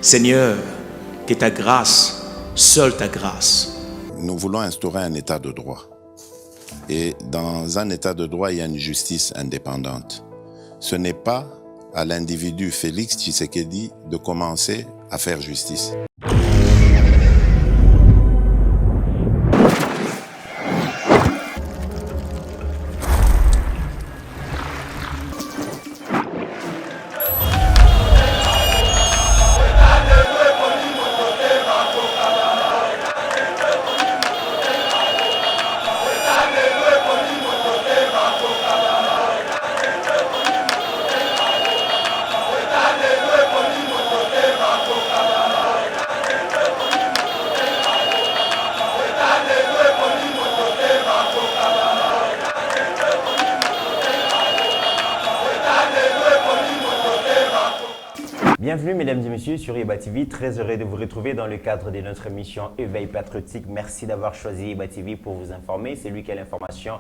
Seigneur, que ta grâce, seule ta grâce. Nous voulons instaurer un état de droit. Et dans un état de droit, il y a une justice indépendante. Ce n'est pas à l'individu Félix Tshisekedi de commencer à faire justice. Bienvenue mesdames et messieurs sur Yeba TV, très heureux de vous retrouver dans le cadre de notre émission Éveil Patriotique. Merci d'avoir choisi Yeba TV pour vous informer, c'est lui qui a l'information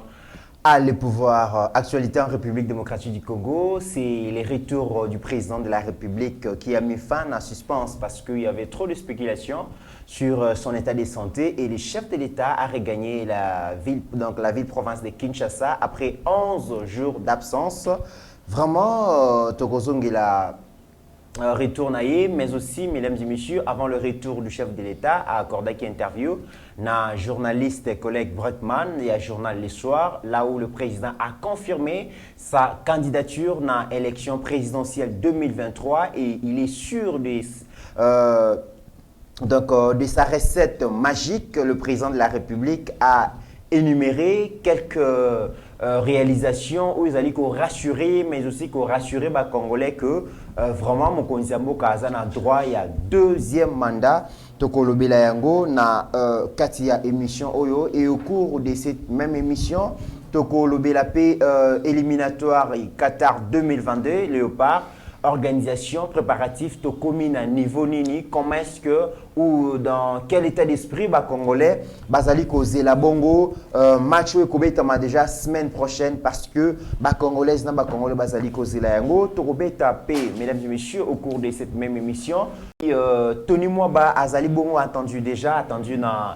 à le pouvoir. Actualité en République démocratique du Congo, c'est les retours du président de la République qui a mis fin à suspense parce qu'il y avait trop de spéculations sur son état de santé et le chef de l'État a regagné la ville-province de Kinshasa après 11 jours d'absence. Vraiment, Tokozongela retourne, mais aussi, mesdames et messieurs, avant le retour du chef de l'État, a accordé une interview na journaliste et collègue Breitman et à Journal Le Soir, là où le président a confirmé sa candidature dans l'élection présidentielle 2023 et il est sûr de sa recette magique. Le président de la République a énuméré quelques réalisations où ils allaient rassurer, mais aussi rassurer les Congolais que vraiment mon Konzambo Kazan a droit il y a deuxième mandat tokolobela yango na katia émission oyo et au cours de cette même émission tokolobela pe éliminatoire Qatar 2022 Léopard. Organisation, préparatif, tokomine à niveau nini, comment est-ce que, ou dans quel état d'esprit, Congolais, Bazali causer la bongo, match ou Kobetama déjà semaine prochaine parce que, Congolais, Congolais, Bazali causer la yango, Tokobeta P, mesdames et messieurs, au cours de cette même émission, Tony Mwaba, Azali Bongo attendu dans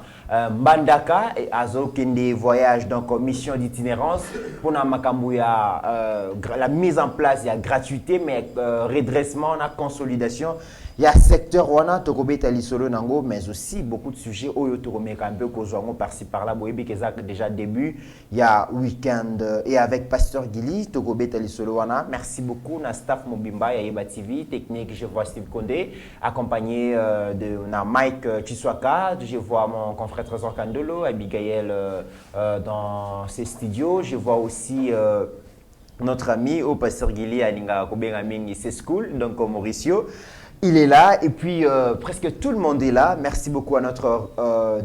Mbandaka et Azo Kende voyage, donc mission d'itinérance pour la mise en place, il y a gratuité, mais redressement, la consolidation. Il y a secteur wana tokobeta lisolo nango, mais aussi beaucoup de sujets oyo tokomeka un peu kozwango par-ci par-là boyebi keza déjà début il y a week-end et avec Pasteur Gili tokobeta lisolo wana. Merci beaucoup na staff Mobimba ya Yeba TV technique, je vois Steve Kondé accompagné de na Mike Chiswaka, je vois mon confrère Trésor Kandolo, Abigail dans ses studios, je vois aussi notre ami au Pasteur Gili Alinga Kobenga Mingi c'est school donc Mauricio. Il est là et puis presque tout le monde est là. Merci beaucoup à notre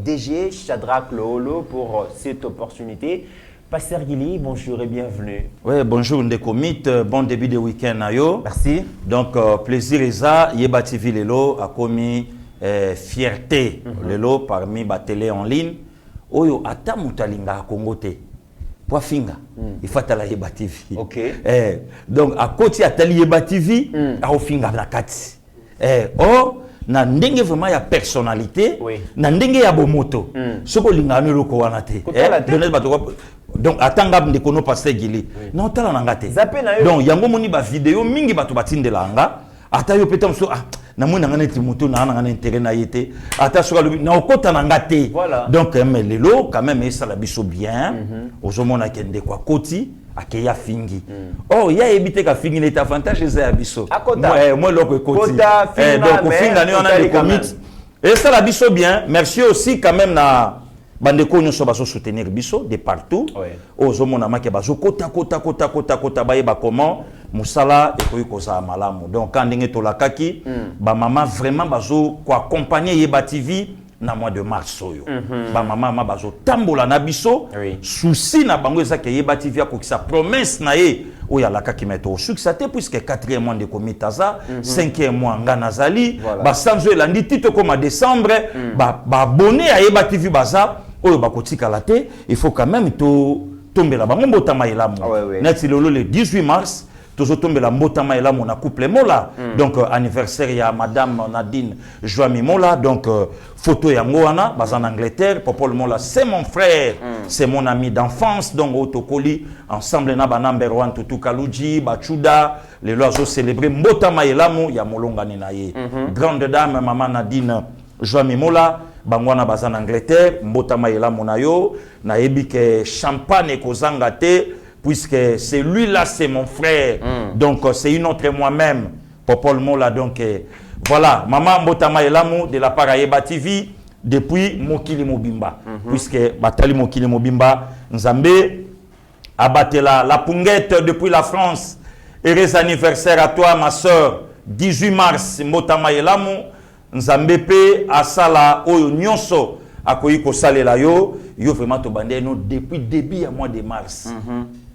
DG Shadrach Loholo pour cette opportunité. Pasteur Gili, bonjour et bienvenue. Oui, bonjour Ndekomit, bon début de week-end à yo. Merci. Donc plaisir et ça, Yeba TV Lelo a commis fierté Lelo parmi les télé en ligne. Oyo ata mutalinga kongote. Poifinga, il faut à la Yeba TV. Ok. Donc à côté à Yeba TV, à Ofinga la kati. Na ndenge vraiment ya personnalité, na ndenge ya bomoto. Soko lingano loko wana te. Donc atanga ndeko no Pasteur Gili. Non tala nangate. Donc yango moni ba vidéo mingi bato batindela nga. Ata yo peta mso na mona ngana timoto na ngana intérêt na yete. Ata soka na okota nangate. Donc mais lelo quand même ça la biso bien. Ozomona kende kwa koti. Akeya fingi. Oh, il y a évité qu'à finir les avantages et abisso. Moi, l'autre côté. Donc, au final, on a des comités. Et ça, la bisso bien. Merci aussi quand même na bandeko nous sommes soutenir bisso de partout. Aux hommes on a marqué baso kota baye ba comment musala et koyi koza malamu. Donc quand ndenge to la kaki, ba maman vraiment baso ko accompagner Yeba TV. Na mois de mars oyo ba mama bazo tambola na biso souci na bango ezaka Yeba TV ko sa promesse na ye oya la ka kimeto succès puisque 4e mois de komitaza 5e mois nganazali ba sanzo elandi tito comme décembre ba abonné à Yeba TV baza oyo ba kotika la te il faut quand même to tomber la bango botama elamu neti lolo le 18 mars toujours tomber la mbotama et là mon couple mola donc anniversaire il y a madame Nadine Joami mola donc photo ya ngoana bas en Angleterre Popol mola c'est mon frère c'est mon ami d'enfance donc autocoli ensemble na ba number 1 tutu kaluji bachuda les loiseaux célébrer mbotama et lamu ya molonga ni na ye grande dame maman Nadine Joami mola bangwana bas en Angleterre mbotama et lamu na yo na yebi ke champagne kozanga te puisque c'est lui là, c'est mon frère. Donc, c'est une autre moi-même. Popol Mola, donc, voilà. Maman Mbotama Elamu de la Parayeba TV depuis Mokili Mobimba. Puisque Batali Mokili Mobimba, Nzambe, abatté la Punguette depuis la France. Heureux anniversaire à toi, ma soeur. 18 mars, Mbotama Elamu, Nzambe Pe, Asala, Oyo Nyonso, Akoyiko Salela Yo, Yo vraiment Tobande, depuis début à mois de mars.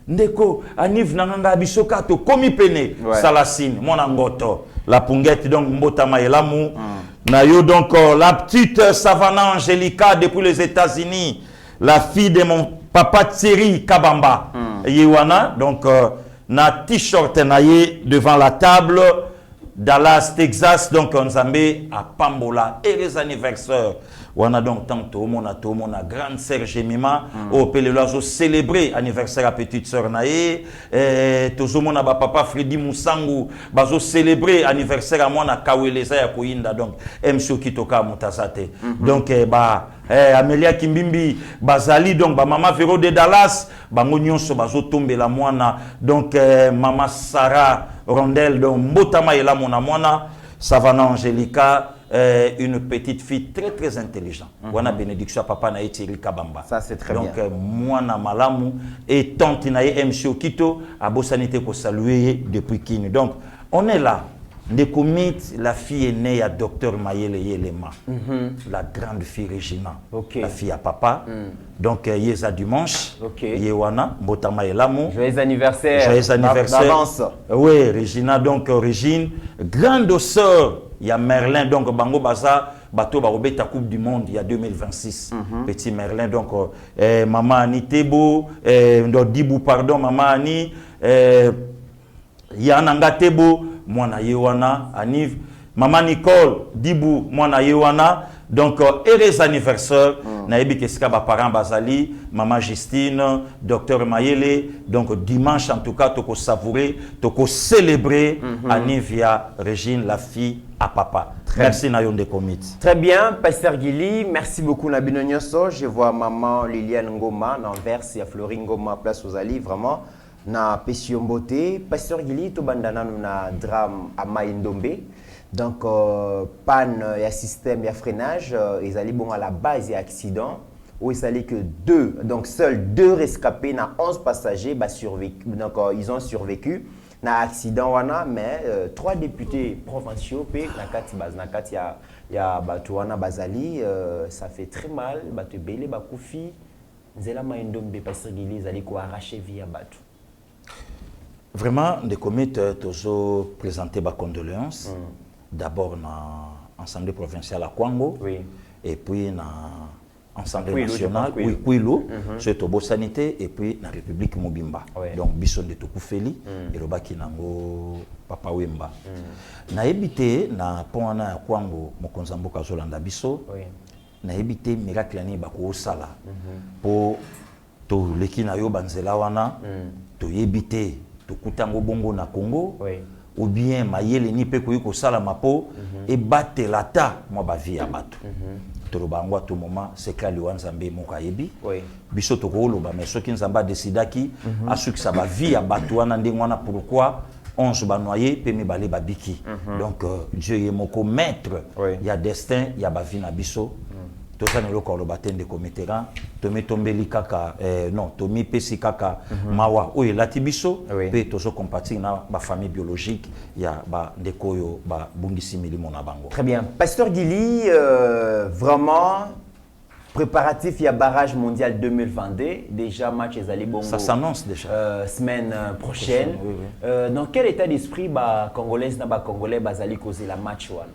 Ndeko, Aniv Nanganga Bisoka, to komi pene, Salasine, mon angoto, la Punguette, donc Mbotama Elamu. Nayo, donc, la petite Savannah Angelica depuis les États-Unis, la fille de mon papa Thierry Kabamba, Yewana, donc, na t-shirt naye devant la table, Dallas, Texas, donc, Nzambe à Pambola, et les anniversaires. On a donc tant tout le monde a grande sœur Jemima au Péléloiseau célébrer anniversaire à petite sœur Naé tout le monde a papa Freddy Moussangu bazo célébrer anniversaire à moi na Kaweleza ya Koinda donc MC Kitoka Mutazate donc Amelia Kimbimbi bazali donc ba maman Véro de Dallas bango nyonso bazo tomber la mwana donc maman Sarah Rondel donc mbotama ela mona Savannah Angelica une petite fille très très intelligente. Wana bénédiction papa na Thierry Kabamba. Ça c'est très donc, bien. Donc moi na malamu et tante na MC Okito a bosanité pour saluer depuis Kini. Donc on est là. Nekomit, la fille est née à docteur Mayele Yelema, la grande fille Regina, la fille à papa. Donc, Yeza Dimanche, Yewana, Mbotama Elamu. Joyeux anniversaire. Joyeux anniversaire. D'avance. Oui, Regina, donc Régine, grande sœur, il y a Merlin, donc Bango Baza, Bateau Barobé, ta Coupe du Monde, il y a 2026. Petit Merlin, donc Maman Annie Tebo, Dibou, pardon, Maman Annie, Yananga Tebo. Mwana Yewana, Aniv, Maman Nicole, Dibou, Mwana Yewana. Donc, heureux anniversaire, Naïbi Keska, parents Bazali, Maman Justine, Docteur Mayele. Donc, dimanche, en tout cas, tu peux savourer, tu peux célébrer Anivia Régine, la fille à papa. Merci, Nayonde Komit. Très bien, Pasteur Gili, merci beaucoup, Nabino Nyoso. Je vois Maman Liliane Ngoma, Anvers, il y a Florine Ngoma, place aux Ali, vraiment. Na Pesiombote, Pasteur Gili, to bandana na drame à Maïndombe. Donc, panne, il y a système, il y a freinage. Ils allaient bon à la base, il y a accident. Où il s'allait que seuls 2 rescapés, na 11 passagers, bah, survécu. Donc, ils ont survécu. Na accident, wana, mais 3 députés provinciaux, nakati ya Batouana Bazali, ça fait très mal. Batu Bele, Bakoufi, Nzela Maïndombe, Pasteur Gili, ils allaient quoi arracher via Batu. Vraiment, des comités toujours présenté ma condoléances. D'abord dans l'Assemblée provinciale à Kwango, et puis dans l'Assemblée nationale, Kouilo, c'est au Sanité, et puis dans la République Mobimba. Donc, Bisson de Tokufeli, et le Baki Nango, Papa Wemba. Na habité na Pona à Kwango, Mokonzambo Kazolanda Bisso, na habité miracle ni Bako Sala, pour to lekinayo banzela wana, to yebité. Tukutango bongo na Congo ou bien mayele ni pe koyiko sala mapo et battre la ta moi ba vie ya bato to bangwa tout moment c'est kali wanzambe mokayebi biso to ko loba mais soki nzamba décidaki asuki sa ba vie ya bato wana ndengwana pourquoi 11 ba noyé pe mibale ba biki donc Dieu est moko maître il y a destin il y a ba vie na biso tout ça ne le corps le baptême de cométéran tomi tombeli kaka non tomi pesi kaka mawa oye latibiso pe tozo compatir na ba famille biologique ya ba ndekoyo ba bungisi milimo na bango. Très bien. Pasteur Gili, vraiment préparatif il y a barrage mondial 2022 déjà match les bongo. Ça s'annonce déjà. Semaine prochaine. Dans quel état d'esprit ba congolais na ba congolais bazali causer la match one?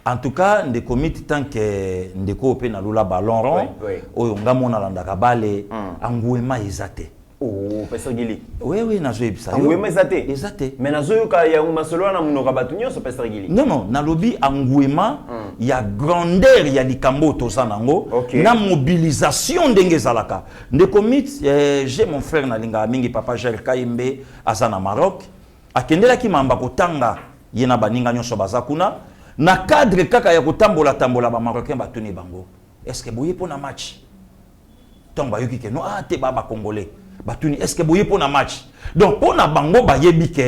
En tout cas, des comités tant que ndeko pe na lula ballon rond, oyo ngamo na landa kabale anguema izate. Oh, Pasteur Gili. Oui, nazo ebisa. Angouema ezate. Ezate. Mais nazo yoka ya masolo na munoka batu nyonso Pasteur Gili. Non, nalobi angouema ya grandeur ya likambo toza nango na mobilisation ndenge zalaka. Ndeko mit j'ai mon frère na linga mingi papa Ger Kaimbe azana Maroc. Akendela ki mamba kotanga yena baninga nyonso bazakuna na cadre kaka ya kotambola ba Marocain batuni bango. Est-ce que boye pona match? Tong ba yoki ke no te baba congolais. Batuni est-ce que boye pona match? Donc pona bango ba yebi ke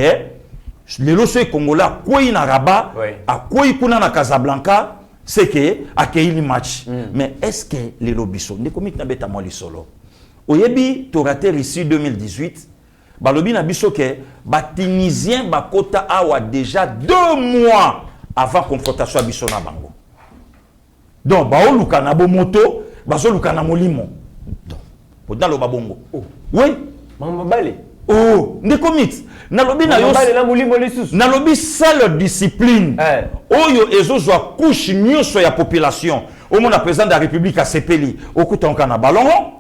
lelo so congolais koi na Rabat, a koi kuna na Casablanca, c'est que akei match. Mais est-ce que lelo biso ndeko mit na beta mo lisolo? Oyebi to rater ici 2018. Balobi na biso ke ba Tunisien bakota awa déjà 2 mois avant confrontation à biso na bango. Donc ba oluka na bo moto, bazo luka na molimo. Donc podna lo babongo. Oui, Mamba bale. Oh, ndeko mit. Na lobi na yo bale na molimo lisusu. Na lobi seule discipline. Oyo ezozwa couche nyonso ya population. Au mona président de la République a sepeli, okutonka na ballon rond.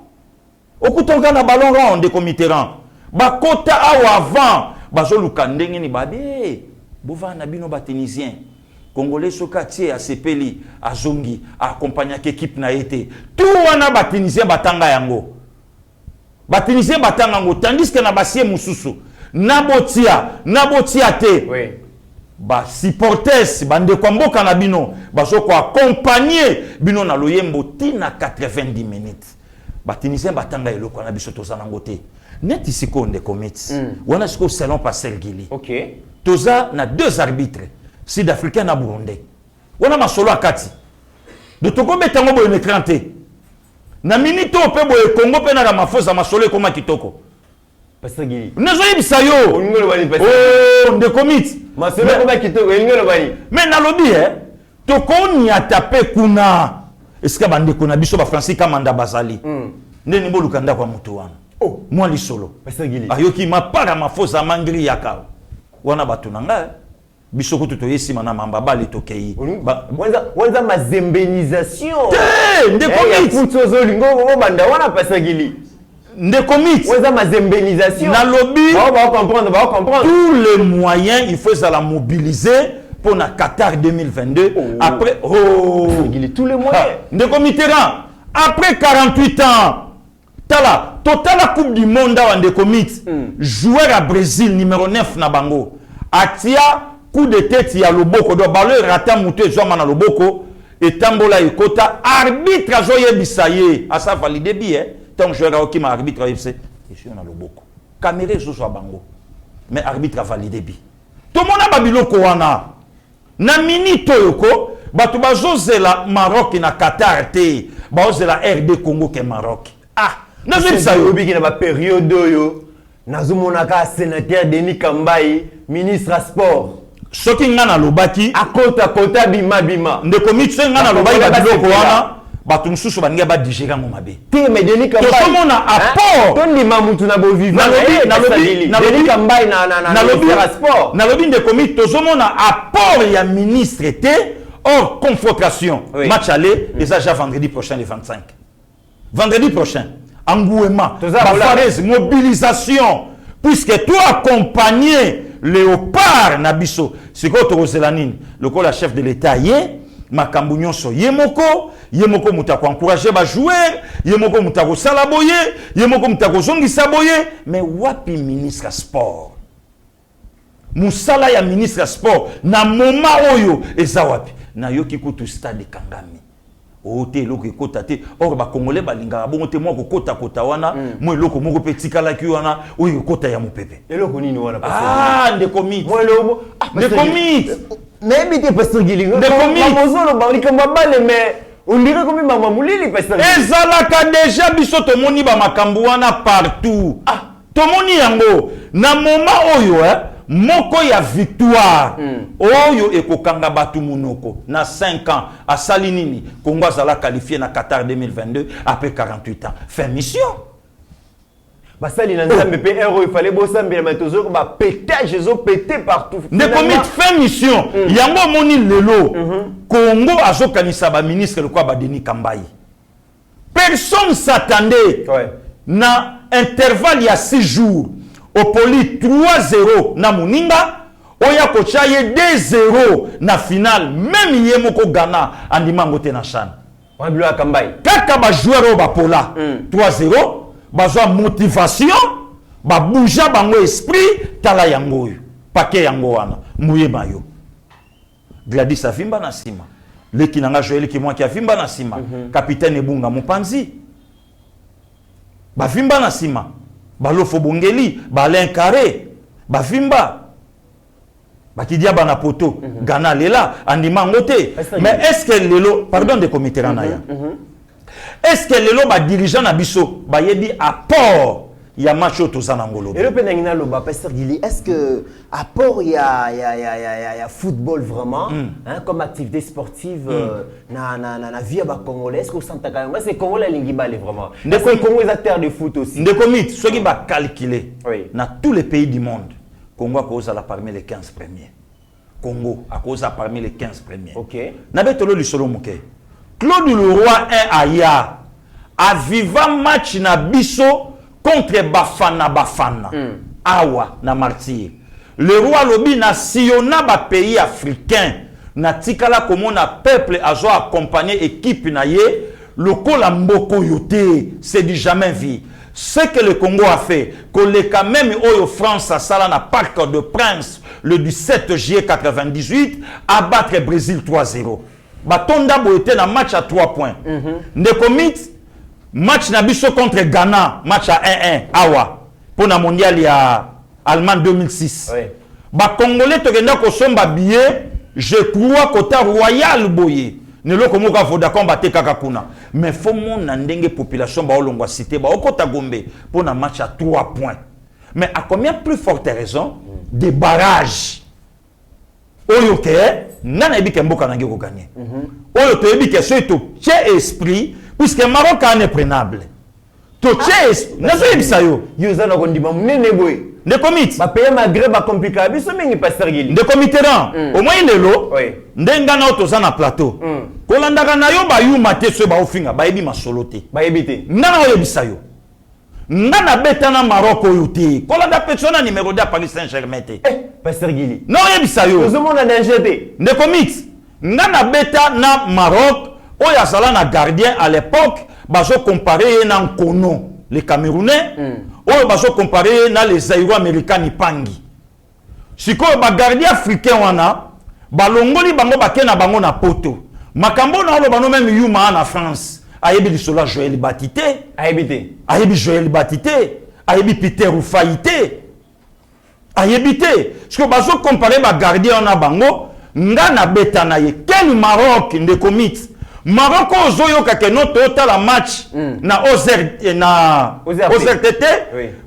Okutonka na ballon rond ndeko Mitterrand. Bakota awa avant bazoluka ndenge ni babe bova na bino ba Tunisien Congolais soka tie a sepeli azongi accompagner équipe na été tout wana ba Tunisien batanga yango tandis que na basie mususu na botia te ba supporters bande kwa mboka na bino bazoko accompagner bino na loyembo tina 90 minutes ba Tunisien batanga eloko na biso tozana ngote net ici qu'on est commis. On a ce qu'on salon Pasteur Gili. OK. Toza na 2 arbitres sud-africains na Burundi. On a ma solo akati. De toko betango bo écranté. Na minito pe bo Congo pe na mafosa ma solo koma kitoko. Pasteur Gili. Nazo yibisa yo. Ngolo bali Pasteur. Oh, de commis. Ma solo koma kitoko ngolo bali. Mais na lobi toko ni atape kuna. Est-ce que bande kuna biso ba Francis Kamanda Bazali. Ndeni bo lukanda kwa mutu wana. Oh, moi li solo. Pasteur Gili. Ayoki ma para ma fosa mangri yaka. Wana batunanga. Bisoko tuto yesi mana mamba bali tokei. Wanza mazembenisation. Ndeko mit. Futozo lingo go banda wana Pasteur Gili. Ndeko mit. Wanza mazembenisation. Na lobby. Va comprendre. Tous les moyens, il faut ça la mobiliser pour na Qatar 2022. Après Gili tous les moyens. Ndeko Mitterrand. Après 48 ans. Tala, total la Coupe du Monde à Ndeko Mit, joueur à Brésil numéro 9 na bango. Atia coup de tête ya loboko do ballon rata muté zoma na loboko et tambola ekota arbitre azoye bisaye asa validé bien tant joueur qui ma arbitre c'est na loboko. Caméra zo so bango. Mais arbitre a validé bi. Tout monde a babiloko wana. Na minito yoko batu bazozela Maroc na Qatar te, bazozela RD Congo ke Maroc. Ah nazo bisa yo biki na ba période yo nazo monaka sénateur Denis Kambai ministre sport soki ngana lobaki akota bima ndeko mitse ngana lobaki ba biloko wana batu mususu baninga ba digérer ngo mabe te mais Denis Kambai to mona apport to ndima mutu na bo vivant na Denis Kambai na ministre sport na lobi ndeko mitse to mona apport ya ministre te hors confrontation match aller les agents vendredi prochain le 25 vendredi prochain engouement, mobilisation, puisque toi accompagner Léopard Nabiso, c'est quoi tu le quoi la chef de l'État makambu nyonso yemoko mutako encourager ba joueur yemoko mutako salaboye yemoko mutako zongisa boye mais wapi ministre sport musala ya ministre sport na moment oyo eza wapi na yoki kutu stade Kangami ote loko ekota te or ba congolais balinga bongo te moko kota wana mo loko moko petika la ki wana oyo kota ya mopepe eloko nini wana ndeko mit mo eloko ndeko mit mais bité Pasteur Gili ndeko mit mamozolo balika mabale mais on dirait comme mama mulili Pasteur ezalaka déjà biso to moni ba makambu wana partout to moni yango na moment oyo moko ya victoire oyo ekokanga batu munoko na 5 ans à Salinini Congo azala qualifié na Qatar 2022 après 48 ans fin mission basali na nzambe pe héros il fallait bosambela matozo ba pétage zo pété partout ne commit fin mission yango moni lelo Congo azokanisa ba ministre le quoi ba Denis Kambai personne s'attendait na intervalle ya 6 jours au poli 3-0 na Muninga oya kocha ye 2-0 na finale même ye moko Ghana andima ngote na chan Wabilo Kambai kaka ba joueur ba pola 3-0 bazwa motivation ba bouger bango esprit tala yango yo paquet yango wana muye mayo Gladys Avimba na sima leki nanga Joël ki moi ki avimba na sima capitaine Ebunga Mopanzi bavimba na sima balofo bongeli balen carré bavimba bakidia bana poto Ghana lela andima ngote mais est-ce que lelo pardon de comité ranaya est-ce que lelo ba dirigeant na biso ba yebi apport ya match tozana ngolo et le penangina loba pasteur Gili est-ce que apport ya football vraiment hein, comme activité sportive na vie ba congolais est-ce que santa quand même c'est Congo la lingi balé vraiment est-ce que Congo est terre de foot aussi de commit ceux qui va calculer oui. Dans tous les pays du monde Congo a cause la parmi les 15 premiers Congo a cause parmi les 15 premiers OK na betolo li solo moke Claude Leroy 1 aya a vivant match na biso contre Bafana awa na martyr le roi lobi na sillonna ba pays africain na tikala komona peuple azo accompagner équipe na ye lokola mboko yote c'est du jamais vu ce que le Congo a fait koleka même oyo France a sala na Parc de Prince le 17 juillet 98 abattre Brésil 3-0 batonda boete na match à 3 points ndekomit match na biso contre Ghana, match à 1-1, awa, pour la mondiale ya Allemagne 2006. Oui. Ba Congolais to genda ko somba billet, je crois kota royal boye. Ne lo komo ka foda combattre kaka kuna. Mais faut mon na ndenge population ba olongwa cité ba okota gombe pour na match à 3 points. Mais à combien plus forte raison des barrages. Oyo ke nana ebi ke mboka nangi ko gagner. Oyo to ebi ke so to tche esprit puisque Maroc est imprenable. De comité. Ba pays Maghreb ba compliqué biso mingi pasteur Gili. De comité au moins il est lo. Ndenga na otoza na plateau. Kolandaka na yo ba yuma te so ba ofinga ba yebi masolote. Ba yebite. Nana oyebisa yo. Nana betana Maroc oyo te. Kolanda persona numéro 2 Paris Saint-Germain te. Pasteur Gili. Non oyebisa yo. Tout le monde a danger te. De comité. Nana beta na Maroc oyo azala na gardien à l'époque bazo comparer na Nkono les Camerounais oyo bazo comparer na les Zaïrois américains Nipangi siko ba gardien africain wana balongoli bango bakena bango na poto makambo na olo bano même yuma na France ayebi lisola Joël Batité ayebi Joël Batité ayebi Peter Oufaïté ayebi te siko bazo comparer ba gardien na bango nga na beta na ye quel Maroc de commit Maroc ozoyo kake no total la match na OZRTT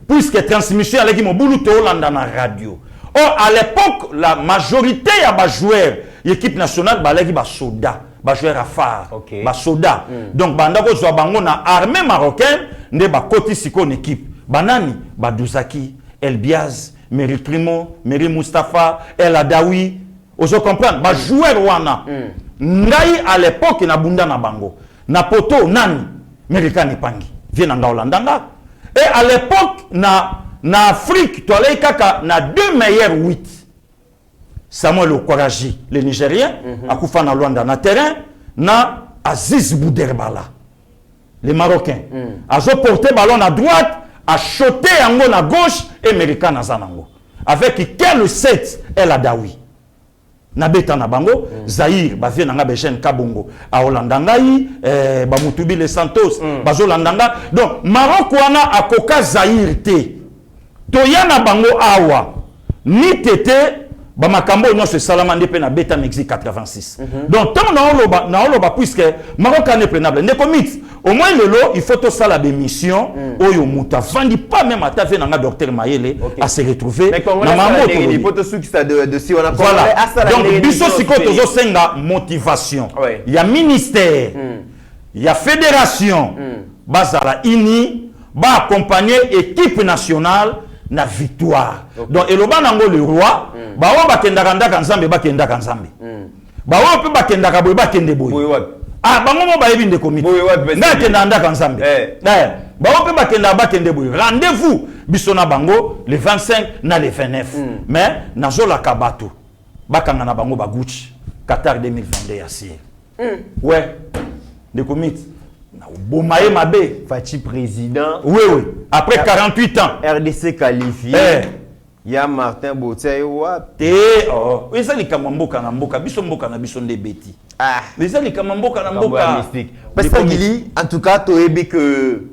puisque transmission avec mobulu to Hollande na radio. Or à l'époque la majorité ya ba joueurs équipe nationale balaki ba soda ba joueur à phare ba soda donc banda ko zo bango na armée marocaine nde ba koti siko équipe banani ba Douzaki El Biaz Meri Primo Meri Mustafa El Adawi ozo comprendre ba joueur wana ngai à l'époque na bunda na bango na poto nani Amerika Nipangi vient na Holandanga et à l'époque na Afrique toalei kaka na 2 meilleurs 8 Samuel Okoraji le Nigérien akufa na Luanda na terrain na Aziz Bouderbala les Marocains azo porter ballon à droite a shoté yango na gauche et Amerika na zanango avec quel 7 El Adawi na beta na bango Zaïre ba vie na nga Bejen Kabongo a Hollanda ngai ba Mutubi les Santos bazo landanga donc Maroc wana akoka Zaïre te to yana bango awa ni tete ba makambo no se salama ndepe na beta Mexique 86 donc tant na oloba puisque Maroc est prenable ne commit au moins lelo il faut to sala des missions oyo muta fandi pas même à ta fait na docteur Mayele à se retrouver na mamoto il faut to suki ça de si on a voilà donc biso siko tozo senga motivation il y a ministère il y a fédération bazala ini ba accompagner équipe nationale na victoire donc eloba nango le roi ba wa bakendaka ndaka nzambe bakendaka nzambe ba wa pe bakendaka boye bakende boye ah bango mo ba yebi ndeko mito na kenda ndaka nzambe ba on peut bakende boy rendez-vous bisona bango le 25 na le 29 mais nazo la kabato bakanga na bango ba Gucci Qatar 2022 assis ouais de commit na bomaye mabe Fachi président oui après 48 ans RDC qualifié ya Martin Boutier te oh eza likambo mboka na mboka biso na biso nde beti eza likambo mboka na mboka mystique parce que Guili en tout cas toyebi que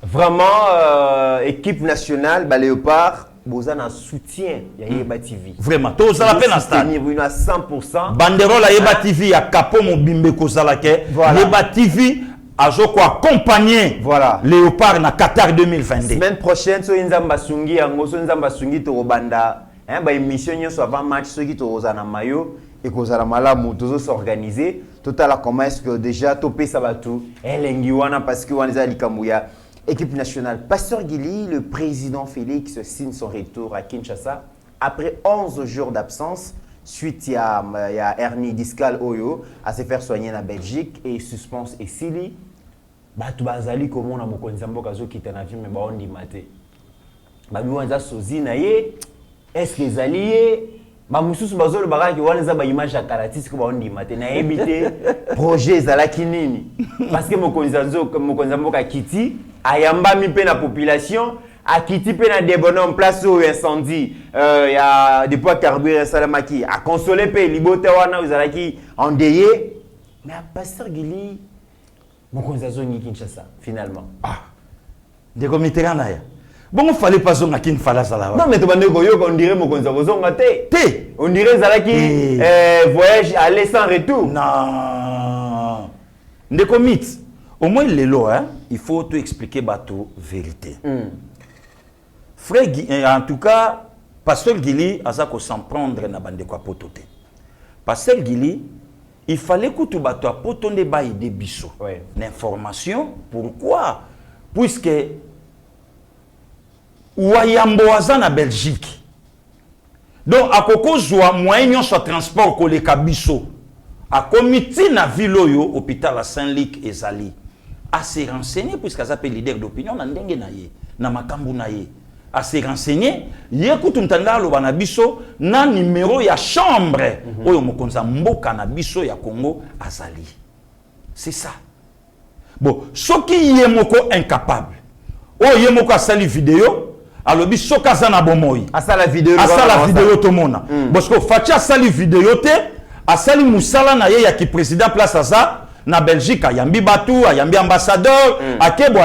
vraiment équipe nationale ba Léopard boza na soutien ya Yeba TV vraiment to za la peine à stade à 100% banderole ya Yeba TV ya Kapo Mobimbe ko za la ke Yeba TV azo ko accompagner voilà Léopard na Qatar 2022 semaine prochaine so nzamba sungi yango so nzamba sungi to banda ba émission nyonso avant match so ki to za na mayo et ko za la malamu to s'organiser total comment est-ce que déjà topé sabatu elengi wana parce que wana za likambu ya équipe nationale. Pasteur Guili, le président Félix signe son retour à Kinshasa après 11 jours d'absence suite à hernie discale Oyo à se faire soigner en Belgique et suspense et Sili. Batu bazali komo na mokonzi mboka zo kitana film ba ondi maté. Ba biwanza sozi na ye est-ce que zalié ba mususu bazolo bakaki wana za ba image ya karatis ko ba ondi maté na ebité projet zalaki nini parce que mokonzi mboka kiti ayamba mi pe na population akiti pe na débonnement place au incendie ya depuis carburant salamaki a consoler pe libote wana uzalaki endeuillé mais pasteur Guili mokonzi azongi Kinshasa finalement de comité na ya bon il fallait pas zonga kin fala sala non mais to bande ko yo on dirait mokonzi azonga te on dirait zalaki voyage aller sans retour non de comité au moins les lois hein il faut tout expliquer bateau vérité frère en tout cas pasteur Guili a ça qu'on s'en prendre na bande quoi pototé pasteur Guili il fallait que tout bateau a potonde ba aider biso l'information pourquoi puisque Wayambo aza na Belgique donc akoko zwa moyen sur transport ko le kabiso a comité na viloyo hôpital à Saint-Luc ezali à se renseigner puisque ça peut leader d'opinion na ndenge na ye na makambu na ye à se renseigner ye kutumtanda lo bana biso na numéro ya chambre oyo mokonza mboka na biso ya Congo azali c'est ça bon soki ye moko incapable o ye moko asali vidéo alobi soka za na bomoi asala vidéo to mona parce que facha asali vidéo te asali musala na ye ya ki président place asa na Belgique ayambi batu ayambi ambassadeur akebo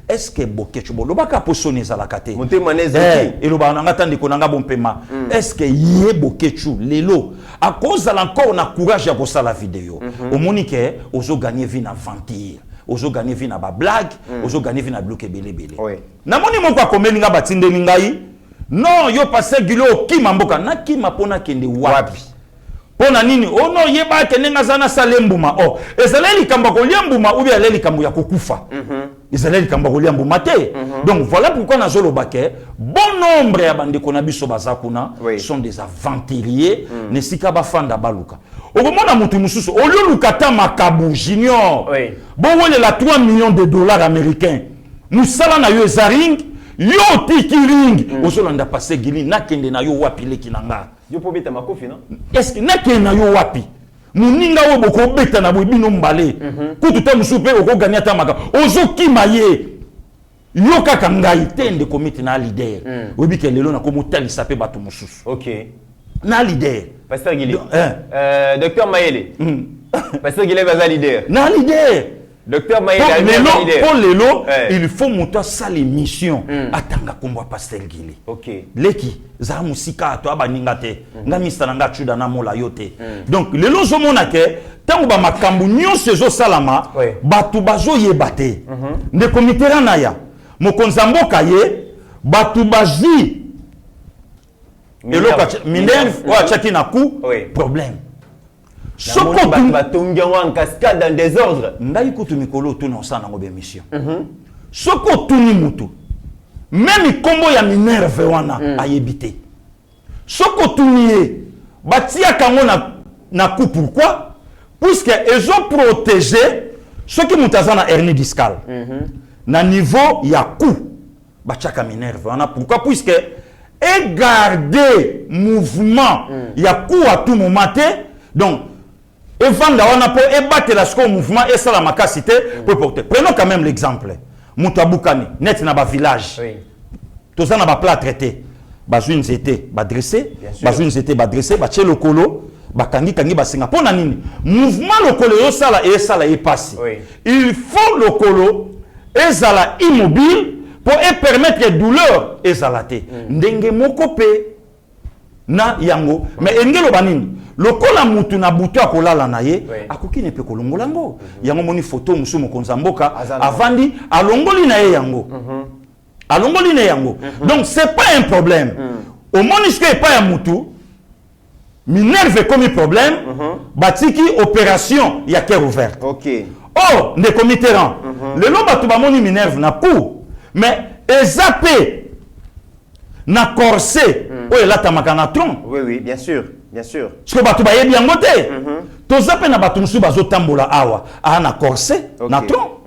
est-ce que bokecho bolobaka posone za la kate motema nezoki eloba nanga tandi konanga bompema est-ce que ye bokecho lelo à cause encore na courage ya kosala vidéo omoni ke ozo gagner vie na ventir ozo gagner vie na ba blague ozo gagner vie na bloquer belé na moni moko akomeli nga batinde ngai non yo passer Guilo kima mboka na kima pona kende wapi pona nini ono yeba kenenga zana salembuma ezaleli kamba ko liambuma ou bien aleli kambu ya kokufa ezaleli kamba ko liambuma te donc voilà pourquoi na zolo baké bon nombre ya bande kona biso bazakuna sont des aventuriers ne sika ba fanda baluka okomona mutu mususu olulukata makabu junior bon wele la 3 millions de dollars américains musala na yo zaring yo tikiring ozolanda passer Guili nakende na yo wapi leki nanga yo po beta makofi non est-ce que nakende na yo wapi muninga wo boko beta na bino mbale kutu ta musupe oko gagner ta maka ozokima ye yo kaka ngai tende komite na leader obi ke lelo na ko motalisa pe bato mususu OK na leader pasteur Guili docteur Mayele pasteur Guili baza leader na leader docteur Mayele pour lelo il faut monter ça l'émission atanga kombo pasteur Guili OK leki za musika to abaninga te nga mista nanga chuda na mola yote donc lelo zo mona ke tango ba makambu nyonso zo salama batu bazo yebate nde komite na ya mokonza mboka ye batu bazi eloka minerve wa chaki na ku problème soko batongi en cascade dans désordre ngai kutu mikolo to na sana ngobe mission soko tuni mutu même kombo ya minerve wana ayebite soko tuni ye batia kango na ku pourquoi puisque ils ont protégé ceux qui mutazana hernie discale na niveau ya coup bachaka Minerve wana. Pourquoi? Puisque et garder mouvement ya coup à tout moment te. Donc et vanda wana po et battre la score mouvement et ça la makasité pour porter. Prenons quand même l'exemple Moutabukani net na ba village. Oui. Tout ça na ba plat traité. Bazouine zété ba dressé, bazouine zété ba dressé, ba tché lokolo, ba kangi kangi ba singa. Pona nini? Mouvement lokolo yo sala et sala est passé. Oui. Il faut lokolo et sala immobile pour permettre les douleurs et salaté. Ndenge mokope na yango. Mais engelo banini? Lokola mutu na butu akolala na ye, akoki ne pe kolongolango. Yango moni photo musu mokonza mboka avandi alongoli na ye yango. Alongoli na yango. Donc c'est pas un problème. Au monisque pas un mutu. Minerve comme problème, batiki opération ya cœur ouvert. OK. Oh, ne committeran. Le long batu ba moni Minerve na pour. Mais ezapé na corset. Oh là ta makana tron. Oui oui, bien sûr. Bien sûr. Parce que batu ba yebi yango te. To zapé na batu musu bazo tambola awa. Ah na corset, na tron.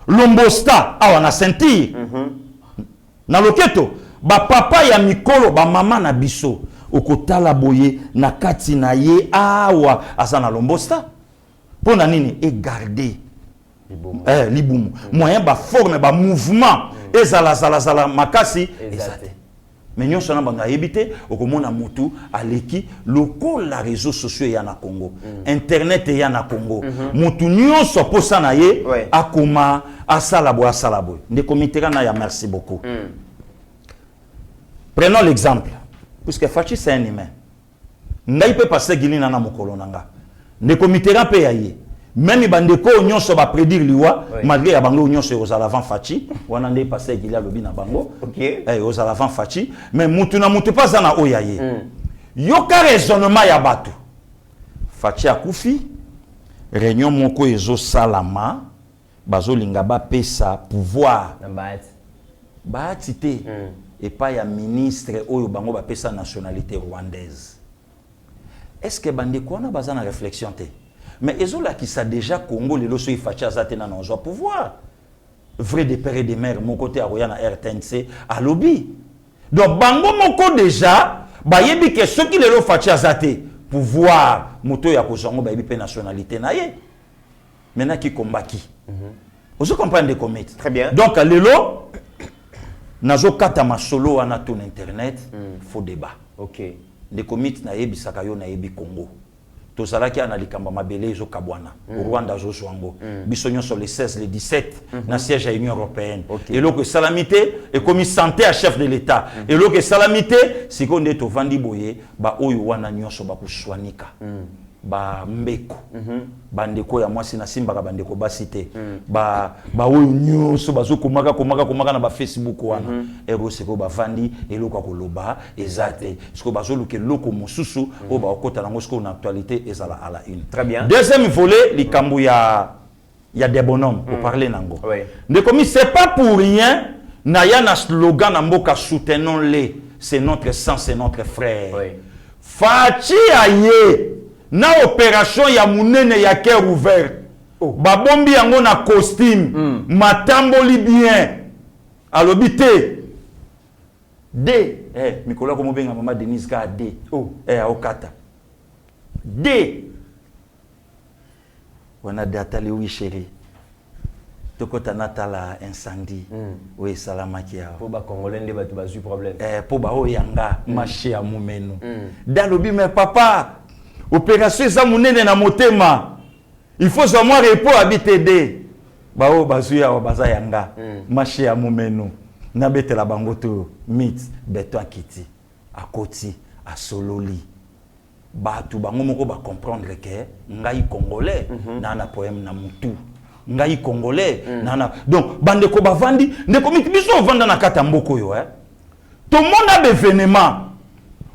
Lombosta awa na ceinture. Na loketo ba papa ya mikolo ba mama na biso okotala boye na kati na ye awa asa na lombosta. Pona nini e garder libumu. Moyen ba forme ba mouvement ezala makasi ezate. Mais nous sommes en habité, au komona mutu aleki lokola réseaux sociaux ya na Congo, internet ya na Congo. Mutu nyonso posa na ye akoma asalabo. Nde komitera na ya merci beaucoup. Prenons l'exemple, puisque Fachi c'est un humain. Ngai peut passer gilina na mokolo nanga. Nde komitera pe ya ye. Même bandeko nyonso ba prédire liwa malgré ya bango nyonso aux avant Fachi wana ndé passer gila lobi na bango. OK. Aux avant Fachi mais mutu na mutu pas na oyaye. Yoka raisonnement ya batu. Fachi akufi réunion moko ezo salama bazo linga ba pesa pouvoir na baati. Baati te et pas ya ministre oyo bango ba pesa nationalité rwandaise. Est-ce que bandeko na bazana réflexion te? Mais Ezola qui sa déjà Congo, les loso Fachi azatena na ozo pouvoir. Vrai des pères et des mères, mon côté à Royana RTNC, à lobby. Donc, bango moko déjà, ba yebi que ceux qui les lo Fachi azate, pouvoir, moto ya kozongo ba yebi pe nationalité na ye. Maintenant qui combat qui? Vous comprenez des commits. Très bien. Donc, les lo, nazo kata ma solo ana ton internet, faux débat. OK. Les commits na yebi sakayo na yebi Congo. Tozalaki ana likamba mabele zo kabwana Rwanda zo zwango bisonyo sur les 16 les 17 na siège à l'Union européenne et donc salamité et comme santé à chef de l'état et donc salamité c'est qu'on est au vandi boye ba oyo wana nyonso ba kuswanika ba mbeko bandeko ya mwasi na simba ka bandeko basité ba oyo nyonso bazo komaka na ba Facebook wana ero seko ba vandi eloko koloba ezate siko bazo luke loko mosusu o ba okota nango siko na actualité ezala à la une. Très bien. Deuxième volet likambu ya des bonhommes pour parler nango. De comme c'est pas pour rien na ya na slogan na mboka soutenons-les, c'est notre sang, c'est notre frère. Fachi aye na opération ya munene ya cœur ouvert. Babombi yango na costume, matamboli bien. Alobité. D. Mikola komo benga mama Denise ka D. Okata. D. Wana datali oui chérie. Tokota natala incendie. Oui salamaki ya. Po ba congolais ndé batu bazu problème. Po ba oyanga marché ya mumenu. Dalobi mais papa opération za munene na motema. Il faut seulement repos habiter D. Ba o bazuya wa baza yanga marché ya mumenu. Na betela bango to mit beto akiti akoti asololi. Batu bango moko ba comprendre que ngai congolais na na poème na mutu. Ngai congolais nana donc bandeko bavandi ndeko biso vanda na kata mboko yo tout le monde a événement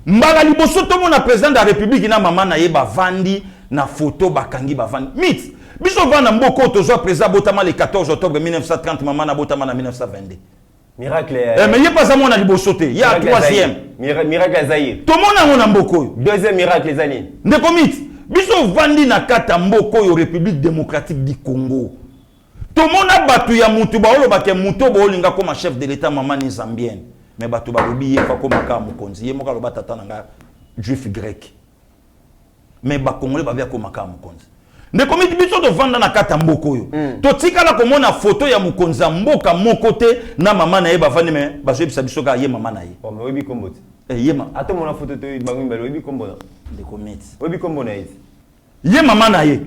mbala liboso tout le monde a président de la république na mama na ye bavandi na photo bakangi bavandi mit biso vanda mboko tozo président botama le 14 octobre 1930 mama na botama na 1922 miracle mais il pas ça mon liboso te il y a troisième miracle Zaïre tout le monde a mboko deuxième miracle les années ndeko mit biso vandi na kata mboko yo République démocratique du Congo. Tout le monde a battu ya mutu ba olo ba ke muto bo linga comme chef de l'état maman ni zambienne. Mais batu ba lobi ye fa comme ka mukonzi. Ye moka lo batata nga juif grec. Mais ba congolais ba bia comme ka mukonzi. Ne komiti biso de vendre na kata mboko yo. To tika la komona photo ya mukonza mboka mon côté na maman na ye ba vandi mais ba so biso ka ye maman na ye. Oh mais obi kombo. Ye ma. Ato mona photo to bangu mbelo obi kombo na. De komiti. Obi kombo na ye. Ye maman na ye.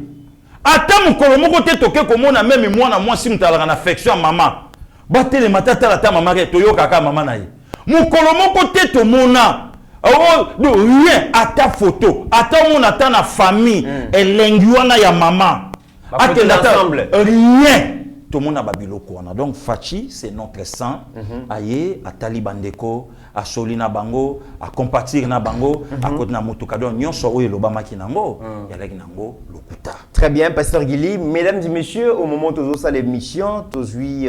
Ata mukolo moko te toke komona même moi na moi si mutala na affection maman. Ba tele matata la ta maman ke to yoka ka maman na ye. Mukolo moko te to mona. Oh, rien à ta photo, à ta mon à na famille, et l'enguana ya maman. À ensemble. Rien. Tout le monde a babilo kwana. Donc Fachi, c'est notre sang. Aye, à Talibandeko, à Solina Bango, à compatir na Bango, à côté na Motokado, nyon so e lobama ki nango, yalek nango lokuta. Très bien, Pasteur Guili. Mesdames et messieurs, au moment où vous avez l'émission, vous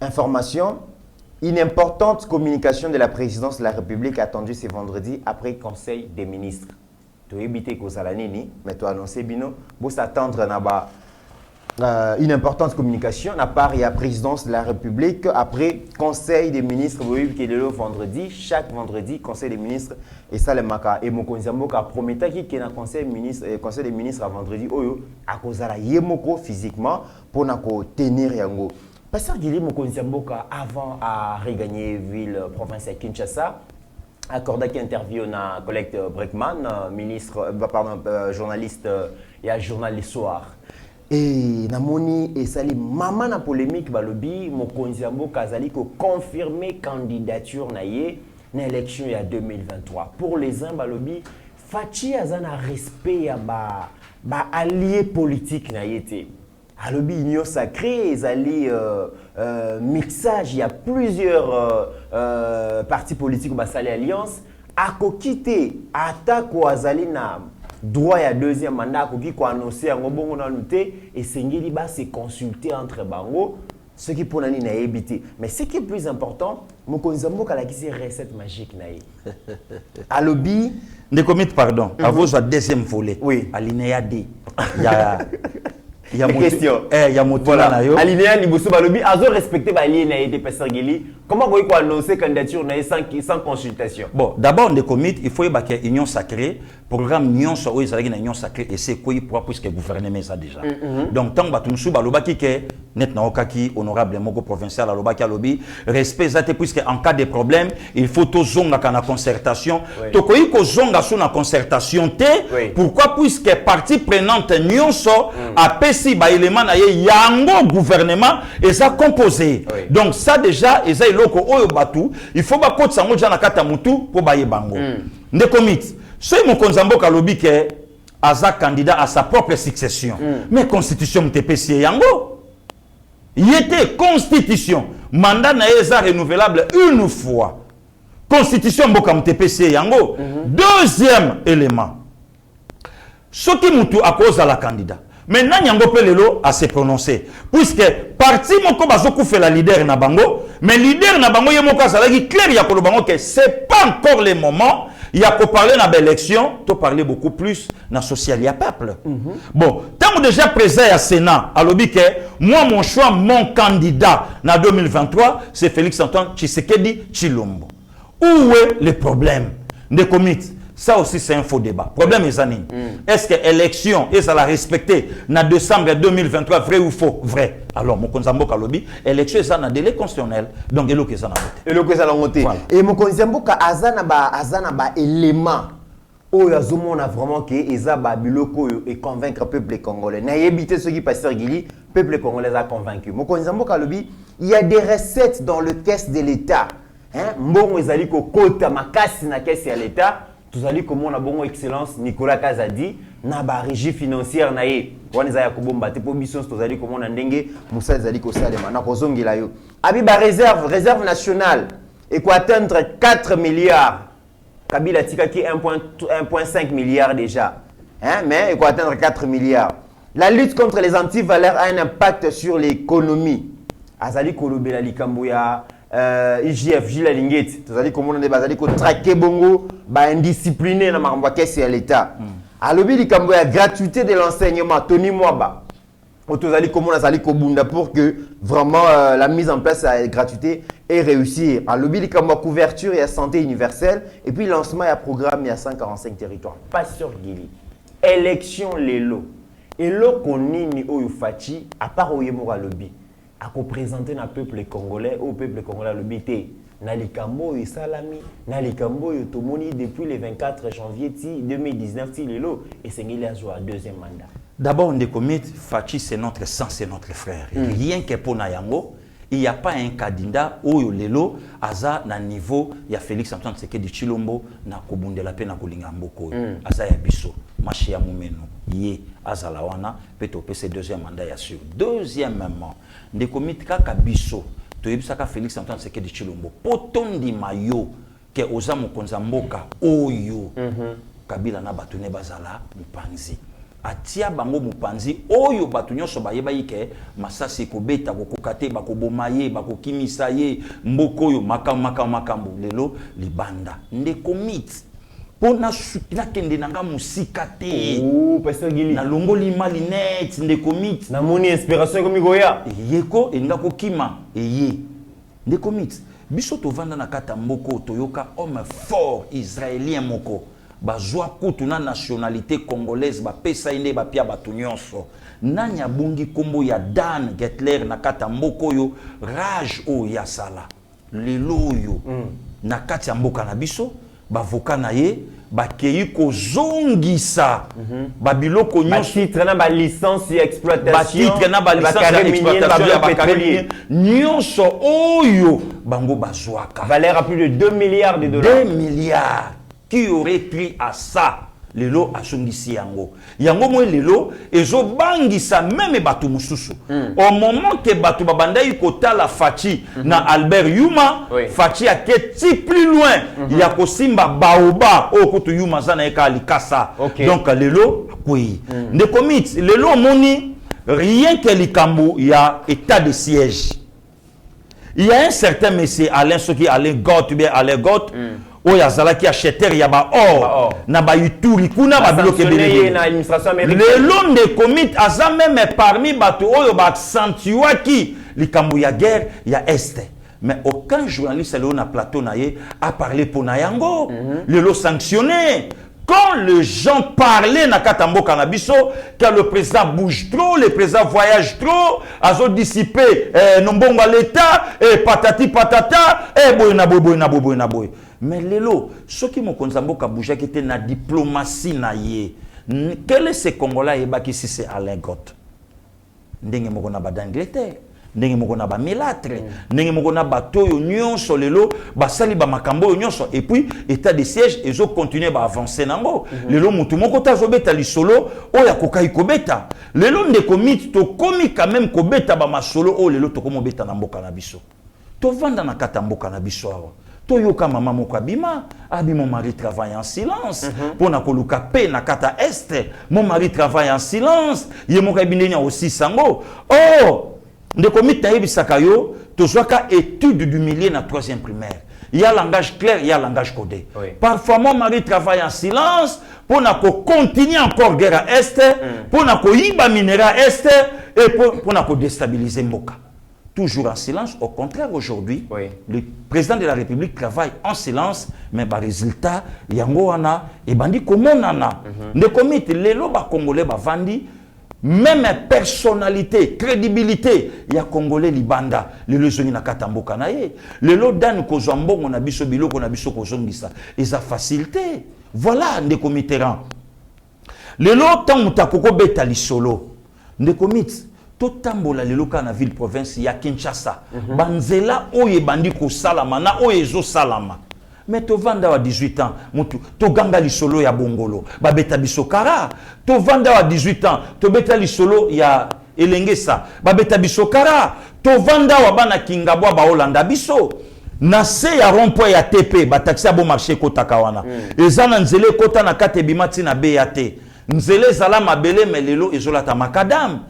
information. Une importante communication de la présidence de la République attendue ce vendredi après le Conseil des ministres. Tu as évité que ça l'année, mais tu as annoncé bino, vous s'attendre à une importante communication à part la présidence de la République après Conseil des ministres. Vous voyez qui est le vendredi, chaque vendredi Conseil des ministres et ça le maka et mon konzamboka promettait qui est dans Conseil des ministres à vendredi oyo à cause de la yemoko physiquement pour nako tenir yango. Pasteur Guili Mokonziamboka, avant à regagner ville province à Kinshasa, accordé une interview na collègue Breckman, journaliste et à journal Le Soir. Et namoni et sali maman na polémique balobi Mokonziamboka zali ko confirmer candidature na ye na élection ya 2023. Pour les uns balobi Fachi azana respect ya ba allié politique na yete. À l'objet union sacrée, ils allaient mixage. Il y a plusieurs partis politiques qui ont alliance. À quitter, attaque ou azalina droit à deuxième mandat, qui ont annoncé un bon noté et Sengeli va se consulter entre bango, ce qui pour n'ani n'a évité. Mais ce qui est plus important, Mokonzambo kala qui c'est recette magique naïe. À l'objet, ne commit pardon. À vos deuxième volet. Oui. Alinéa D. Il y a il y a question. Il y a voilà. Alinéa Liboso Balobi, azo respecté l'alinéa de Pasteur Guili. Comment vous pouvez annoncer candidature sans consultation? Bon, d'abord, on commit, il faut y avoir une union sacrée. Programme union sur une union sacrée et c'est quoi pour puisque gouvernement ça déjà. Donc tant que tu baloba qui est net na okaki honorable moko provincial à lobaki lobby respect zate puisque en cas de problème il faut to zonga kana concertation. To koyi ko zonga sur na concertation te. Pourquoi puisque partie prenante union so a pesi ba élément na ye yango gouvernement et ça composé. Donc ça déjà et ça iloko oyo batu il faut ba kotsa ngo jana kata mutu pour ba yebango. Nde commit. Ce Mokonzamboka lobby que aza candidat à sa propre succession. Mais constitution MTPC yango. Il était constitution. Mandat na eza renouvelable une fois. Constitution Mboka MTPC yango. Deuxième élément. Ce qui moutou à cause de la candidat. Maintenant yango pelelo à se prononcer. Puisque parti moko bazoku fait la leader na bango, mais leader na bango yemoka salaki clair ya kolobango que c'est pas encore le moment. Il y a qu'à parler dans l'élection, tu parler beaucoup plus dans le social, il y a peuple. Bon, tant que déjà présent à Sénat, à l'objet que moi, mon choix, mon candidat dans 2023, c'est Félix Antoine Tshisekedi Tshilombo. Où est le problème des comités? Ça aussi, c'est un faux débat. Problème est anime. Est-ce que l'élection, est-ce qu'elle a respecté en décembre 2023, vrai ou faux? Vrai. Alors, mon Mokonzamboka lobby, l'élection est un délai constitutionnel. Donc, il est a voté. Et mon Mokonzamboka azana ba élément. Oh, on a vraiment que Eza Babiloko et convaincre le peuple congolais. N'a évité ce qui Pasteur Guili, le peuple congolais a convaincu. Mon Mokonzamboka lobby, il y a des recettes dans le caisse de l'État. Mbongo ezali ko kota makasi na caisse de l'État. Tout allez comme on a bon excellence Nicolas Kazadi na ba régie financière na ye wana za yakobomba te po biso tout allez comme on a ndenge Moussa zali ko salema na kozongela yo abi ba réserve nationale et quoi atteindre 4 milliards Kabila tika qui 1.5 milliards déjà mais et quoi atteindre 4 milliards. La lutte contre les antivaleurs a un impact sur l'économie. Azali kolobela likambo ya IGF, Gila Lingeti, vous allez comment on est basé pour traquer bongo, indiscipliné dans ma caisse à l'État. À l'objet du Cambodge, gratuité de l'enseignement, Tony Mwaba. comment on a Kobunda pour que vraiment la mise en place de la gratuité ait réussi. À lobby, il y a couverture, il y a santé universelle. Et puis, lancement, il y a programme, il y a 145 territoires. Pas sur Guili. Élection, les lots. Et l'eau qu'on est au Fachi, à part au Yemora lobby, à représenter le peuple congolais, au peuple congolais lobby, Nalikambo et Salami, Nalikambo et Tomoni depuis le 24 janvier 2019, et c'est qu'il a joué à deuxième mandat. D'abord, on décommit, Fachi c'est notre sang, c'est notre frère. Rien que pour Nayango, il n'y a pas un candidat où lelo aza na niveau ya Félix Antoine Tshisekedi Tshilombo na kobundela pe na kolinga mboko aza ya biso machi ya mumeno ye aza la wana pe to pese deuxième mandat ya sûr. Deuxièmement, décommit kaka biso to yebisaka Félix Antoine Tshisekedi Tshilombo potondi mayo ke oza mokonza mboka oyo Kabila na batune bazala mupanzi atia bango mupanzi oyo batu nyonso bayeba yike masasi kobeta kokokate bakoboma ye bakokimisa ye mboko oyo makambo lelo libanda nde commit pona sukina kende nanga musika te pasteur Gili na longoli mali net nde commit na moni inspiration comme goya yeko enga kokima eye nde commit biso to vanda na kata mboko toyoka homme fort israélien moko bazwa kutu na nationalité congolaise ba pesa ine ba pia batu nyonso nanya bungi kombo ya Dan Getler na kata mboko yo rage o ya sala lelo yo na kati ya mboka na biso bavoka na ye bakei kozongisa babiloko nyonso titre na ba licence ya exploitation titre na ba licence ya exploitation ya pétrolier nyonso oyo bango bazwaka valeur à plus de 2 milliards de dollars 2 milliards. Qui aurait pris à ça lelo asungisi yango yango mo lelo ezo bangisa même batu mususu au moment que batu babandai kotala Fachi na Albert Yuma Fachi a keti plus loin ya kosimba baoba o kutu Yuma zana eka likasa donc lelo oui ne commit lelo moni rien que likambo ya état de siège il y a un certain monsieur Alain Soki Alain Got bien Alain Got oya zalaki acheteur ya ba or na ba ituri kuna ba biloke belé na administration américaine le long de commit aza même parmi bato oyo ba accentuaki likambo ya guerre ya est mais aucun journaliste le na plateau na ye a parlé pour na yango le lo sanctionné quand les gens parlaient na katambo kanabiso que le président bouge trop, le président voyage trop, azo dissiper nombonga l'état et patati patata et boy. Mais lelo, ce qui me konzambo ka bouger qui était na diplomatie na ye. Quel est ce Congolais et baki si c'est Alain Got? Ndenge moko na ba d'Angleterre. Ndenge moko na ba melatre ndenge moko na bato yo nyonso lelo basali ba makambo yo nyonso et puis état de siège ezo continuer ba avancer nango lelo mutu moko tazo beta lisolo oya kokai kobeta lelo ndeko mit to komi quand même kobeta ba masolo o lelo to komo beta na mboka na biso to vanda na kata mboka na biso awa to yoka mama moko abima mon mari travaille en silence pour na koluka pe na kata este mon mari travaille en silence ye moko ebindenya aussi sango oh ndeko mitayebi sakayo tozwaka étude du milieu na 3e primaire. Il y a langage clair, il y a langage codé. Parfois mon mari travaille en silence pour na continuer encore guerre à est, pour na yiba minéral à est et pour na déstabiliser Mboka. Toujours en silence. Au contraire, aujourd'hui, le président de la République travaille en silence, mais par résultat, yango wana et bandi komonana. Ndeko mit lelo ba congolais ba vandi même personnalité, crédibilité, il y a Congolais libanda, le lezoni na katamboka na ye. Le lo dan kozambo on a biso biloko na biso kozongisa. Et ça facilité. Voilà ndeko Mitterrand. Le lo tant mutakoko beta lisolo. Ndeko mit to tambola le loka na ville province ya Kinshasa. Banzela oye bandi ko salama na oye zo salama. Mais to vanda wa 18 ans, mutu to ganga lisolo ya bongolo, ba beta biso kara. To vanda wa 18 ans, to beta lisolo ya elengesa, ba beta biso kara. To vanda wa bana kingabwa ba Holanda biso. Na se ya rond-point ya TP, ba taxi abo marché kota kawana. Ezana nzele kota na kate bimati na BAT. Nzele zala mabele melelo ezolata makadam.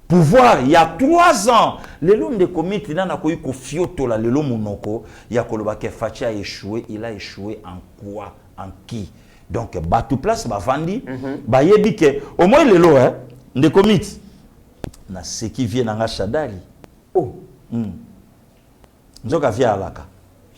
Pouvoir, il y a 3 ans, le long de comité, il a eu fioto la le long monoko, il y a que Fachi a échoué, il a échoué en quoi, en qui? Donc, bah tout place, bah vandi, bah yebi que, au moins le lot, hein, de comité, na ce qui vient nanga Shadari. Oh. Nzoka via alaka.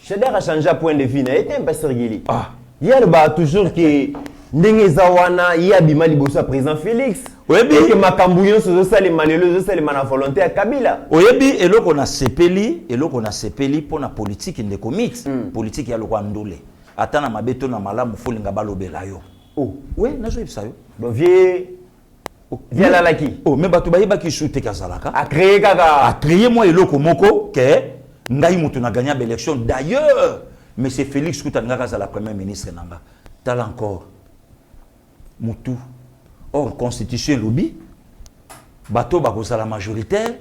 Shadari a changé point de vue. Il était un pasteur Gili. Ah. Il y a toujours que ndenge zawana il y a bimali bossa président Félix. Oyebi que makambouyon so ça les malheureux ça les mana volonté à Kabila. Oyebi eloko na sepeli pour na politique ndeko mix. Politique ya lokwa ndole. Ata na mabeto na malamu folinga balobela yo. Oh. Ouais, na zo yebisa yo. Donc vieux la laki. Oh, mais batu bayeba ki shooter kazalaka. A créé kaka. A créé moi eloko moko que ngai mutu na gagné l'élection. D'ailleurs, M. Félix Koutanga la première ministre nanga. Tal encore mutu hors constitution lobby bato bakoza la majoritaire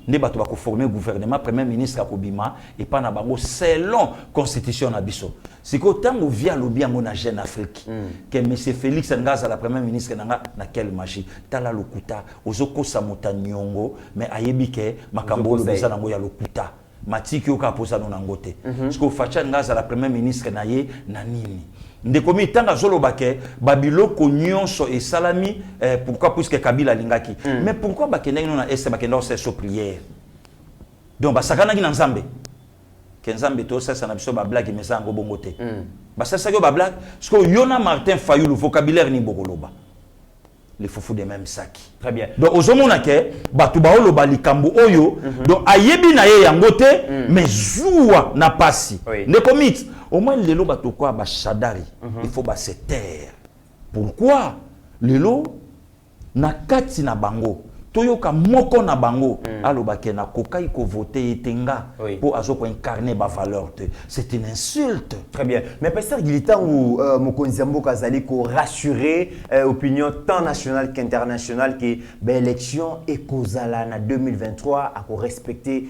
ne bato bako former gouvernement premier ministre akobima et pas na bango selon constitution na biso siko tango via lobby yango na Jeune Afrique que M. Félix Ngaza la premier ministre nanga na quelle magie tala lokuta ozoko sa motanyongo mais ayebi ke makambo lobisa nango ya lokuta matiki oka posa no nangote siko facha Ngaza la premier ministre na ye na nini ndekomi tanga zolo bake babiloko nyonso et salami pourquoi puisque Kabila lingaki mais pourquoi bakende no na est bakende au so prière donc basakana ki na nzambe ke nzambe to sasa na biso ba blague mais ça ngo bongote basasa yo ba blague parce que Yona Martin Fayulu vocabulaire ni bokoloba les foufous des mêmes sacs. Très bien. Donc ozomona ke batu ba oloba likambo oyo donc ayebi na ye yangote mais zuwa na pasi ne commit au moins lelo batu kwa ba Shadari il faut ba se taire. Pourquoi lelo na kati na bango toyoka moko na bango aloba ke na kokai ko voter etenga pour azoko incarner ba valeur te c'est une insulte. Très bien. Mais pasteur Gilitan ou Mokonzi Mboka zali ko rassurer opinion tant nationale qu'internationale que l'élection est kozala na 2023 à ko respecter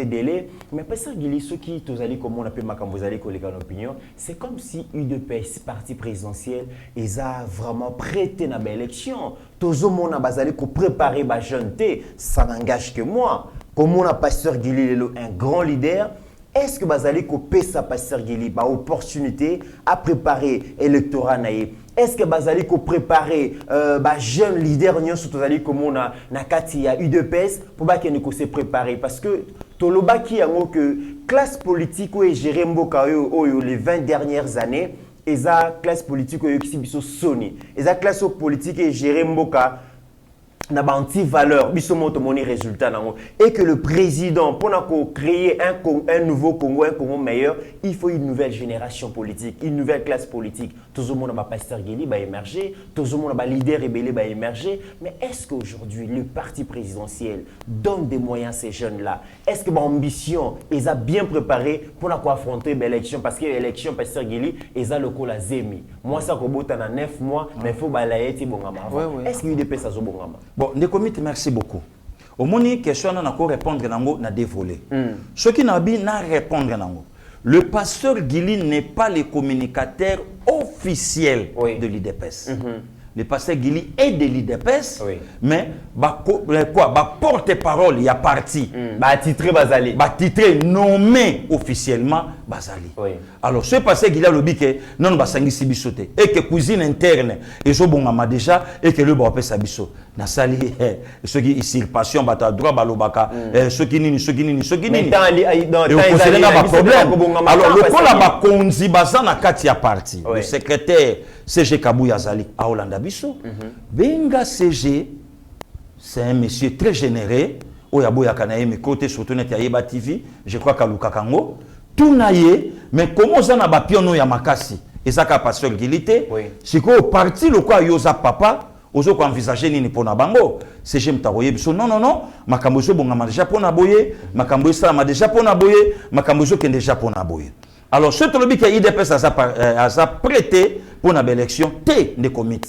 délai. Mais pasteur Gili ceux qui tozali comme on appelle makambo zali ko leka opinion, c'est comme si UDPS parti présidentiel ils a vraiment prêté na élection. Tozomona bazali ko préparer ba jeune té, ça n'engage que moi. Comme on a pasteur Gili Lelo un grand leader, est-ce que bazali ko pesa pasteur Gili ba opportunité à préparer électorat naïe? Est-ce que bazali ko préparer ba jeune leader nyonso tozali comme on a na kati ya UDPS pour ba kene ko se préparer parce que toloba ki yango que classe politique ou gérer mboka oyo les 20 dernières années et la classe politique qui biso soni et la classe politique est gérée mboka na ba anti-valeur biso moto moni résultat nango et que le président pour créer un nouveau Congo, un Congo meilleur, il faut une nouvelle génération politique, une nouvelle classe politique. Tout le monde va pasteur Gili va émerger, tout le monde va leader rebelle va émerger, mais est-ce qu'aujourd'hui le parti présidentiel donne des moyens à ces jeunes-là? Est-ce que l'ambition ils a bien préparé pour affronter l'élection parce que l'élection pasteur Gili ils a le col à Zemi. Moi ça ko bota na 9 mois mais faut balayer bongama. Est-ce que UDP ça zo bongama? Bon, Nekomit, merci beaucoup. Au moni question on a répondre nango na dévolé. Ce qui n'a bien na répondre nango. Le pasteur Gili n'est pas le communicateur officiel de l'IDPS. Le pasteur Gili est de l'IDPS, mais porte-parole, il y a parti. Titré Bazali. Titré nommé officiellement Bazali. Alors, ce pasteur Gili a le bique, non, Basangi Sibisote, et que cuisine interne, et je bon déjà, et que le bapé Sabiso. Nasali, ceux qui usurpation, bata droit, balobaka, ceux qui nini. Et au conseil, n'a pas problème. Alors, le pôle a konzi bazana katia parti. Le secrétaire CG Kabouya Zali à Hollanda Bisso. Benga CG, c'est un monsieur très généreux. Oyaboya Kanaye, mais côté surtout net Yaba TV, je crois qu'à Lukakango. Tout naïe, mais comment ça n'a pas pionno Yamakasi? Et ça qu'a pasteur Gilité. C'est qu'au parti, le quoi Yosa Papa. Ozo ko envisager nini pona bango c'est j'aime taroyer biso non makambo zo bongama déjà pona boye makambo ça ma déjà pona boye makambo zo kende déjà pona boye alors ce tolobi que IDPS a prêté pour une élection T de comité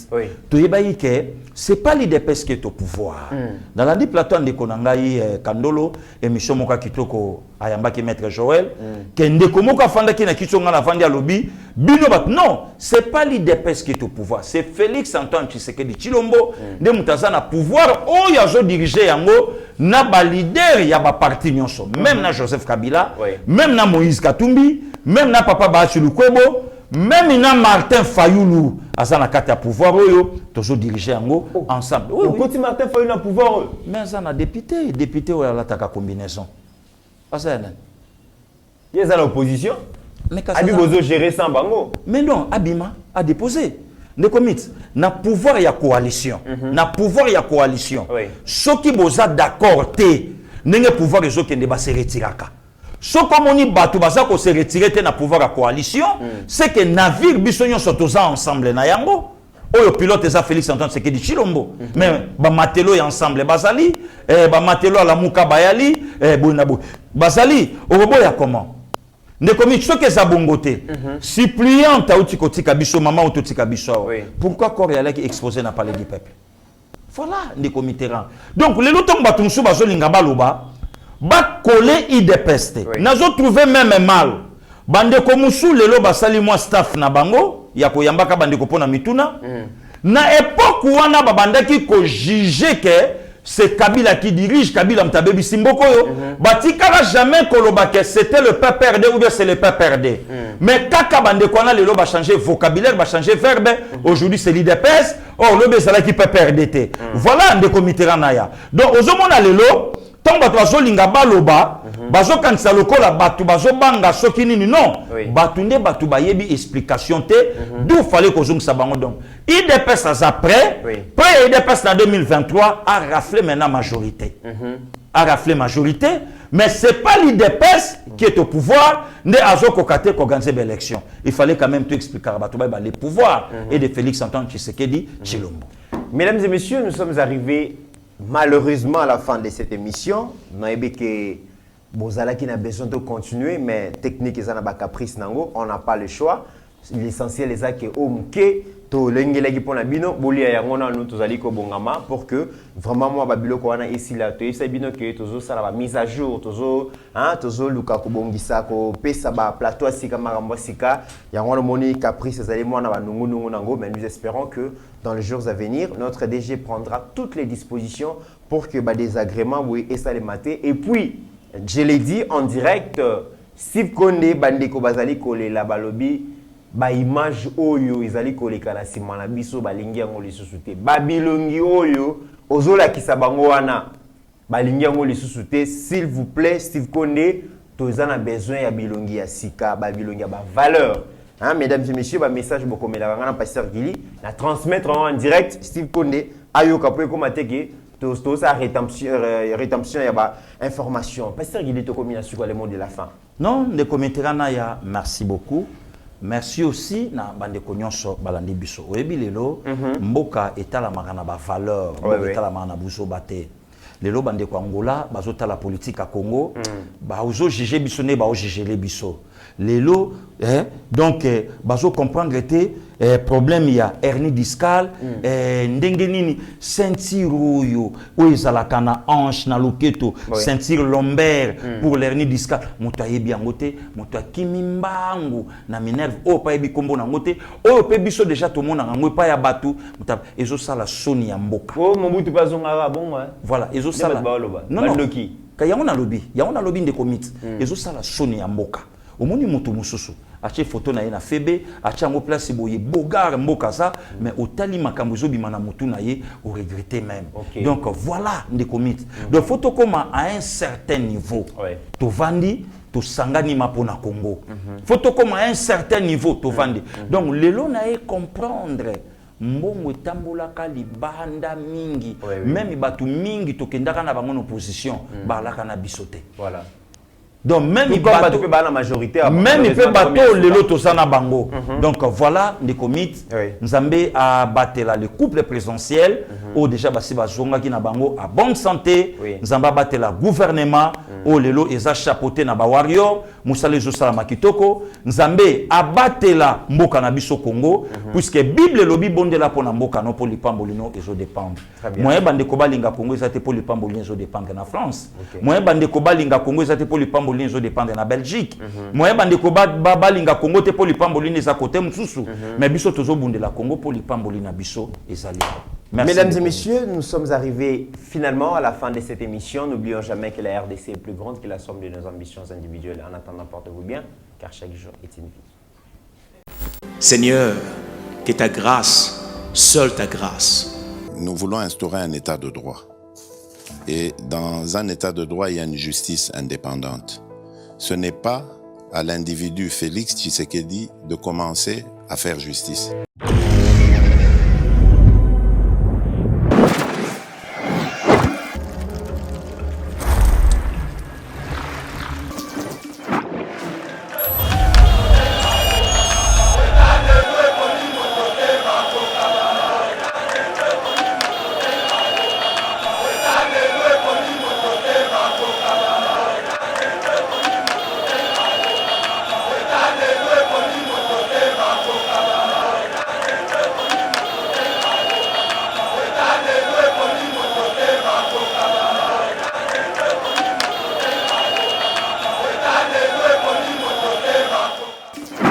to yebayi que c'est pas l'IDPS qui est au pouvoir dans la dit plateau de konangai Kandolo émission moka kitoko ayamba ki maître Joël kende komoka fanda ki na kitonga la vandi à lobby bino bat non c'est pas l'IDPS qui est au pouvoir c'est Félix Antoine Tshisekedi Tshilombo de mutazana pouvoir o ya zo diriger yango na ba leader ya ba parti nyonso même na Joseph Kabila même na Moïse Katumbi même na Papa Bachi Lukwebo même na Martin Fayulu aza na kati ya pouvoir oyo tozo diriger yango ensemble. Oui, oui. Martin Fayulu na pouvoir. Mais aza na député oyo alataka combinaison. Aza na. Il est à l'opposition. Mais Abi bozo gérer sans bango. Mais non, Abima a déposé. Ne commit na pouvoir ya coalition. Na pouvoir ya coalition. Oui. Ceux qui boza d'accord té n'enge pouvoir les autres qui ne se retiraka. Ce comme on y batu baza ko se retirer té na pouvoir ya coalition, c'est que navire bisonyo sotoza ensemble na yango. Oyo pilote za Félix Antoine Tshisekedi Tshilombo. Mais ba matelo ya ensemble bazali, ba matelo la muka bayali, bonabo. Bazali, obo ya comment? Ne commis ce que ça bongoté. Suppliant ta outi kotika biso maman outi kotika biso. Pourquoi Corée qui exposé n'a pas le peuple? Voilà, ne commis terrain. Donc les lotons batunsu bazo lingaba loba ba coller idepeste. Nazo trouvé même mal. Bande komusu lelo basali moi staff na bango ya koyambaka bande ko pona mituna. Na époque wana babandaki ko juger que c'est Kabila qui dirige, Kabila Mtabebi Simboko yo. Batikara jamais koloba que c'était le peuple RD ou bien c'est le peuple RD. Mais kaka bande kwana lelo ba changer vocabulaire, ba changer verbe. Aujourd'hui c'est l'IDPS, or le bezala qui peuple RDT. Voilà un des comités ranaya. Donc ozomona lelo tant bato bazo linga baloba, bazo kanisa lokola batu bazo banga soki nini non. Batu nde batu bayebi explication te d'où fallait kozong sabango donc. IDPS après, après IDPS en 2023 a raflé maintenant majorité. A raflé majorité, mais c'est pas l'IDPS qui est au pouvoir, ne azo kokate ko organiser l'élection. Il fallait quand même tout expliquer à batu les pouvoirs et de Félix Antoine Tshisekedi Tshilombo. Mesdames et messieurs, nous sommes arrivés malheureusement à la fin de cette émission. Nous avons que Bozala qui n'a besoin de continuer, mais technique et caprice nango, on n'a pas le choix. L'essentiel est que omke to lengela ki pona bino bolia yango na nous tozali ko bongama pour que vraiment moi babilo ko wana ici là to esa bino que tozo sala ba mise à jour tozo luka ko bongisa ko pesa ba plateau sika makambo sika yango moni caprice ezali moi na ba nungu nango, mais nous espérons que dans les jours à venir notre DG prendra toutes les dispositions pour que ba désagréments oui et ça les mater. Et puis je l'ai dit en direct, Steve Konde bandeko bazali ko le la balobi ba image oyo izali koleka na sima na biso balingi yango lisusu te babilongi oyo ozola kisa bango wana balingi yango lisusu te. S'il vous plaît Steve Konde toza na besoin ya bilongi ya sika ba bilongi ya ba valeur mesdames et messieurs ba message bokomela ngana pasteur Gili na transmettre en direct Steve Konde ayoka po ko mateke to sa rédemption ya ba information. Pasteur Gili to komina sur le mot de la fin. Non, ne commenterana ya merci beaucoup. Merci aussi na bande konyonso balandi biso. Oyebi lelo mboka etala makana ba valeur, mboka etala makana buso bate. Lelo bande ko Angola bazota la politique à Congo, ba ozo juger biso ne ba o juger les biso. Lelo donc bazo comprendre te problème ya hernie discale ndenge nini ceinture oyo ezalaka na hanche na loketo ceinture lombaire pour l'hernie discale moto ayebi yango te moto akimi mbangu na minerve o pa yebi kombo na ngote oyo pe biso déjà to mona ngo pa ya batu moto ezo sala soni ya mboka mobutu bazonga bon voilà ezo sala non ka yango na lobi nde komite ezo sala soni ya mboka omoni moto mususu ache photo na ye na febe ache yango place boye bogar mboka ça mais otali makambo ezobima na mutu na ye o regretter même. Donc voilà nde komite donc photo comme à un certain niveau to vandi to sangani mapona Congo photo comme à un certain niveau to vandi donc lelo na ye comprendre mbongo etambolaka libanda mingi même batu mingi tokendaka na bango na opposition balaka na bisote. Voilà. Donc même il bateau la majorité même il peut bateau le loto sana bango. Donc voilà les comités Nzambe a battu le couple présidentiel ou déjà basi bazonga ki na bango à bonne santé. Nzamba battu la gouvernement ou lelo eza chapeauté na ba warrior musale zo sala makitoko. Nzambe a battu la mboka na biso Congo puisque Bible lobi bonde la pona mboka no pour lipambolino ezo dépendre. Moyen bande ko balinga Congo ezate pour lipambolino ezo dépendre na France. Moyen bande ko balinga Congo ezate pour lipambolino les dépendre na Belgique. Moi bande ko balinga Congo te pour lipambolini za côté mususu. Mais biso tozo bunde la Congo pour lipambolina biso ezali. Mesdames et messieurs, nous sommes arrivés finalement à la fin de cette émission. N'oublions jamais que la RDC est plus grande que la somme de nos ambitions individuelles. En attendant, portez-vous bien, car chaque jour est une vie. Seigneur, Que ta grâce, seule ta grâce. Nous voulons instaurer un état de droit. Et dans un état de droit, il y a une justice indépendante. Ce n'est pas à l'individu Félix Tshisekedi de commencer à faire justice.